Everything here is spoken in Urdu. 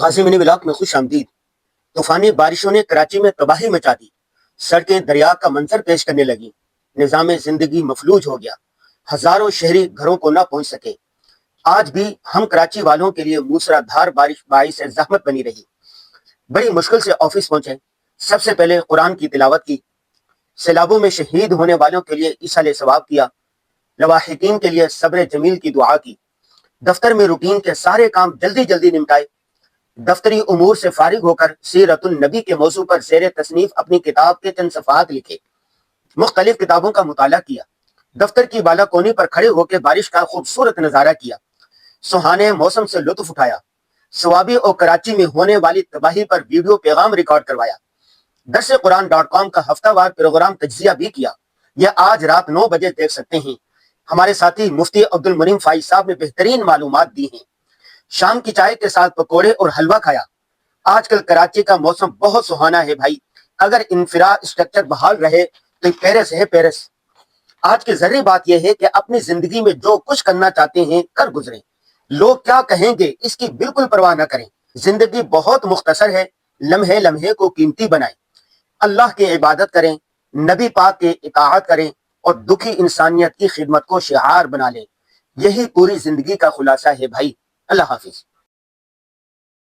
غازی منی بلاک میں خوش آمدید۔ طوفانی بارشوں نے کراچی میں تباہی مچا دی، سڑکیں دریا کا منظر پیش کرنے لگیں، نظام زندگی مفلوج ہو گیا، ہزاروں شہری گھروں کو نہ پہنچ سکے۔ آج بھی ہم کراچی والوں کے لیے موسلا دھار بارش باعث زحمت بنی رہی۔ بڑی مشکل سے آفس پہنچے، سب سے پہلے قرآن کی تلاوت کی، سیلابوں میں شہید ہونے والوں کے لیے ایصال ثواب کیا، لواحقین کے لیے صبر جمیل کی دعا کی، دفتر میں روٹین کے سارے کام جلدی جلدی نمٹائے، دفتری امور سے فارغ ہو کر سیرت النبی کے موضوع پر زیر تصنیف اپنی کتاب کے چند صفحات لکھے، مختلف کتابوں کا مطالعہ کیا، دفتر کی بالا کونی پر کھڑے ہو کے بارش کا خوبصورت نظارہ کیا، سہانے موسم سے لطف اٹھایا، سوابی اور کراچی میں ہونے والی تباہی پر ویڈیو پیغام ریکارڈ کروایا، درسقرآن.com کا ہفتہ وار پروگرام تجزیہ بھی کیا۔ یہ آج رات 9 بجے دیکھ سکتے ہیں۔ ہمارے ساتھی مفتی عبد المنعم فائز صاحب نے بہترین معلومات دی ہیں۔ شام کی چائے کے ساتھ پکوڑے اور حلوہ کھایا۔ آج کل کراچی کا موسم بہت سہانا ہے بھائی، اگر انفرا اسٹرکچر بحال رہے تو پیرس ہے پیرس۔ آج کی ضروری بات یہ ہے کہ اپنی زندگی میں جو کچھ کرنا چاہتے ہیں کر گزریں، لوگ کیا کہیں گے اس کی بالکل پرواہ نہ کریں۔ زندگی بہت مختصر ہے، لمحے لمحے کو قیمتی بنائیں، اللہ کی عبادت کریں، نبی پاک کی اطاعت کریں اور دکھی انسانیت کی خدمت کو شعار بنا لیں۔ یہی پوری زندگی کا خلاصہ ہے بھائی۔ اللہ حافظ۔